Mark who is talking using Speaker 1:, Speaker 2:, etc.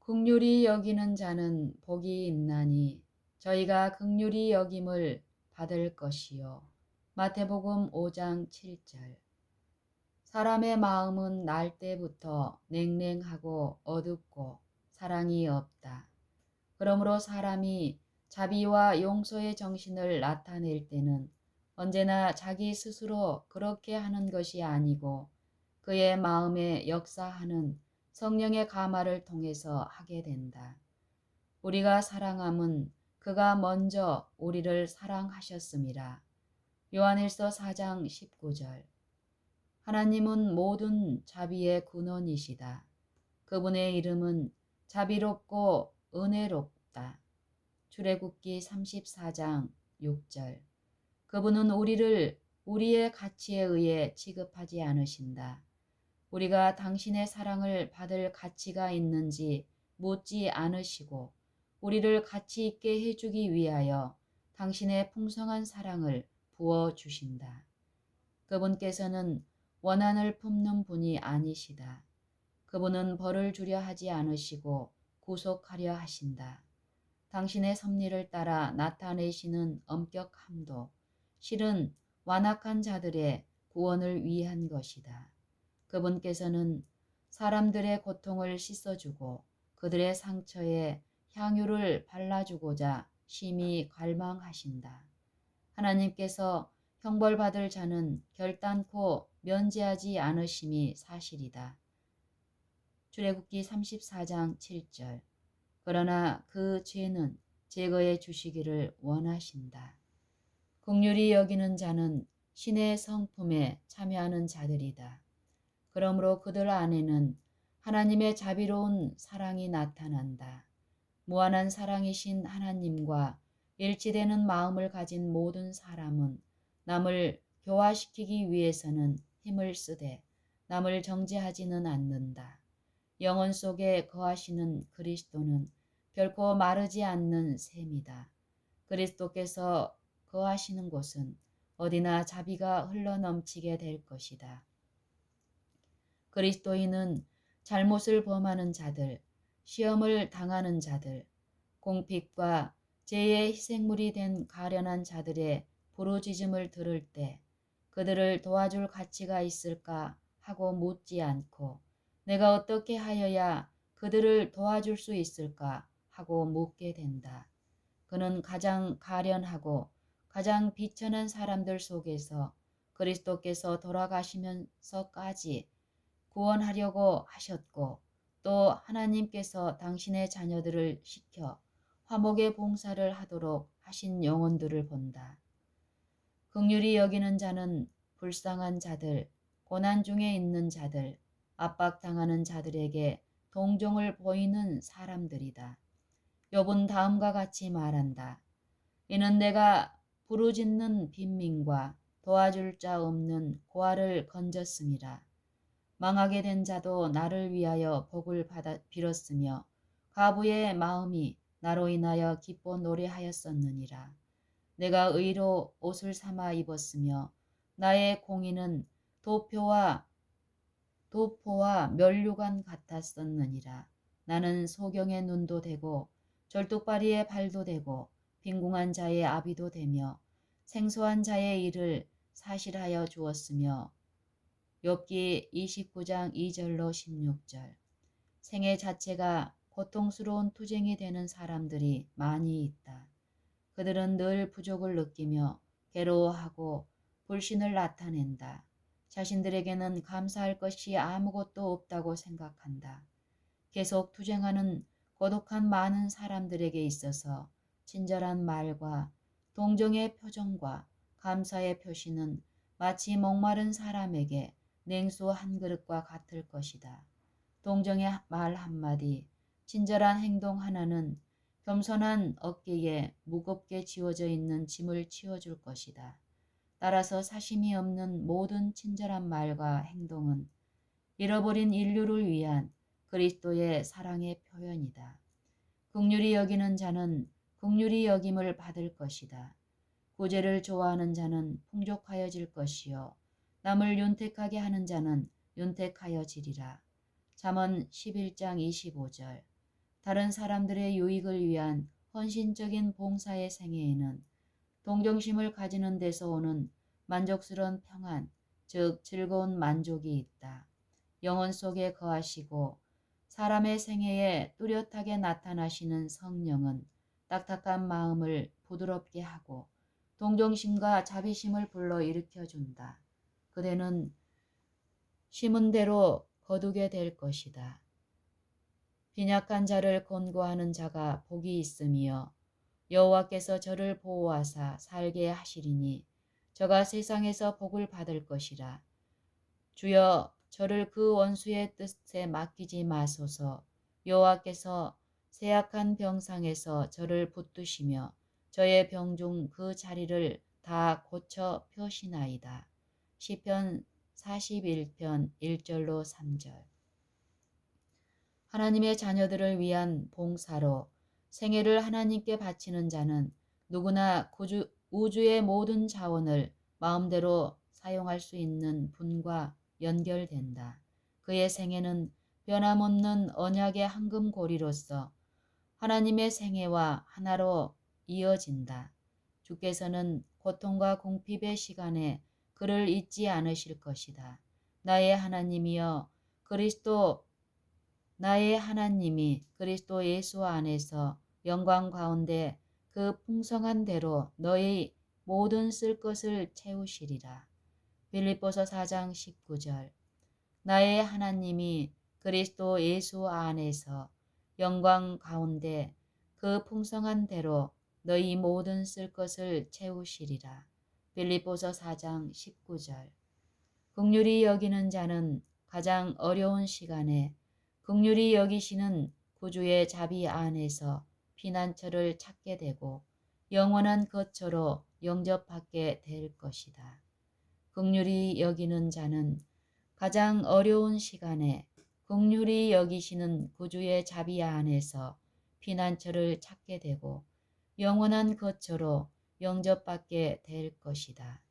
Speaker 1: 긍휼히 여기는 자는 복이 있나니 저희가 긍휼히 여김을 받을 것이요. 마태복음 5장 7절. 사람의 마음은 날 때부터 냉랭하고 어둡고 사랑이 없다. 그러므로 사람이 자비와 용서의 정신을 나타낼 때는 언제나 자기 스스로 그렇게 하는 것이 아니고 그의 마음에 역사하는 성령의 감화를 통해서 하게 된다. 우리가 사랑함은 그가 먼저 우리를 사랑하셨음이라. 요한일서 4장 19절. 하나님은 모든 자비의 근원이시다. 그분의 이름은 자비롭고 은혜롭다. 출애굽기 34장 6절. 그분은 우리를 우리의 가치에 의해 취급하지 않으신다. 우리가 당신의 사랑을 받을 가치가 있는지 묻지 않으시고 우리를 가치 있게 해주기 위하여 당신의 풍성한 사랑을 부어주신다. 그분께서는 원한을 품는 분이 아니시다. 그분은 벌을 주려 하지 않으시고 구속하려 하신다. 당신의 섭리를 따라 나타내시는 엄격함도 실은 완악한 자들의 구원을 위한 것이다. 그분께서는 사람들의 고통을 씻어주고 그들의 상처에 향유를 발라주고자 심히 갈망하신다. 하나님께서 형벌받을 자는 결단코 면제하지 않으심이 사실이다. 출애굽기 34장 7절. 그러나 그 죄는 제거해 주시기를 원하신다. 긍휼히 여기는 자는 신의 성품에 참여하는 자들이다. 그러므로 그들 안에는 하나님의 자비로운 사랑이 나타난다. 무한한 사랑이신 하나님과 일치되는 마음을 가진 모든 사람은 남을 교화시키기 위해서는 힘을 쓰되 남을 정죄하지는 않는다. 영혼 속에 거하시는 그리스도는 결코 마르지 않는 샘이다. 그리스도께서 거하시는 곳은 어디나 자비가 흘러넘치게 될 것이다. 그리스도인은 잘못을 범하는 자들, 시험을 당하는 자들, 공핍과 죄의 희생물이 된 가련한 자들의 부르짖음을 들을 때 그들을 도와줄 가치가 있을까 하고 묻지 않고 내가 어떻게 하여야 그들을 도와줄 수 있을까 하고 묻게 된다. 그는 가장 가련하고 가장 비천한 사람들 속에서 그리스도께서 돌아가시면서까지 구원하려고 하셨고 또 하나님께서 당신의 자녀들을 시켜 화목의 봉사를 하도록 하신 영혼들을 본다. 긍휼히 여기는 자는 불쌍한 자들, 고난 중에 있는 자들, 압박당하는 자들에게 동정을 보이는 사람들이다. 욥은 다음과 같이 말한다. 이는 내가 부르짖는 빈민과 도와줄 자 없는 고아를 건졌음이라. 망하게 된 자도 나를 위하여 복을 빌었으며 가부의 마음이 나로 인하여 기뻐 노래하였었느니라. 내가 의로 옷을 삼아 입었으며 나의 공의는 도포와 면류관 같았었느니라. 나는 소경의 눈도 되고 절뚝발이의 발도 되고 빈궁한 자의 아비도 되며 생소한 자의 일을 사실하여 주었으며 욥기 29장 2절로 16절. 생애 자체가 고통스러운 투쟁이 되는 사람들이 많이 있다. 그들은 늘 부족을 느끼며 괴로워하고 불신을 나타낸다. 자신들에게는 감사할 것이 아무것도 없다고 생각한다. 계속 투쟁하는 고독한 많은 사람들에게 있어서 친절한 말과 동정의 표정과 감사의 표시는 마치 목마른 사람에게 냉수 한 그릇과 같을 것이다. 동정의 말 한마디, 친절한 행동 하나는 겸손한 어깨에 무겁게 지워져 있는 짐을 치워줄 것이다. 따라서 사심이 없는 모든 친절한 말과 행동은 잃어버린 인류를 위한 그리스도의 사랑의 표현이다. 긍휼히 여기는 자는 긍휼히 여김을 받을 것이다. 구제를 좋아하는 자는 풍족하여질 것이요 남을 윤택하게 하는 자는 윤택하여지리라. 잠언 11장 25절. 다른 사람들의 유익을 위한 헌신적인 봉사의 생애에는 동정심을 가지는 데서 오는 만족스러운 평안, 즉 즐거운 만족이 있다. 영혼 속에 거하시고 사람의 생애에 뚜렷하게 나타나시는 성령은 딱딱한 마음을 부드럽게 하고 동정심과 자비심을 불러 일으켜준다. 그대는 심은 대로 거두게 될 것이다. 빈약한 자를 권고하는 자가 복이 있으며 여호와께서 저를 보호하사 살게 하시리니 저가 세상에서 복을 받을 것이라. 주여 저를 그 원수의 뜻에 맡기지 마소서. 여호와께서 세약한 병상에서 저를 붙드시며 저의 병중 그 자리를 다 고쳐 펴시나이다. 시편 41편 1절로 3절. 하나님의 자녀들을 위한 봉사로 생애를 하나님께 바치는 자는 누구나 우주의 모든 자원을 마음대로 사용할 수 있는 분과 연결된다. 그의 생애는 변함없는 언약의 황금고리로서 하나님의 생애와 하나로 이어진다. 주께서는 고통과 궁핍의 시간에 그를 잊지 않으실 것이다. 나의 하나님이여 나의 하나님이 그리스도 예수 안에서 영광 가운데 그 풍성한 대로 너의 모든 쓸 것을 채우시리라. 빌립보서 4장 19절. 나의 하나님이 그리스도 예수 안에서 영광 가운데 그 풍성한 대로 너희 모든 쓸 것을 채우시리라. 빌립보서 4장 19절. 긍휼히 여기는 자는 가장 어려운 시간에 긍휼히 여기시는 구주의 자비 안에서 피난처를 찾게 되고 영원한 거처로 영접받게 될 것이다. 긍휼히 여기는 자는 가장 어려운 시간에 긍휼히 여기시는 구주의 자비 안에서 피난처를 찾게 되고 영원한 거처로 영접받게 될 것이다.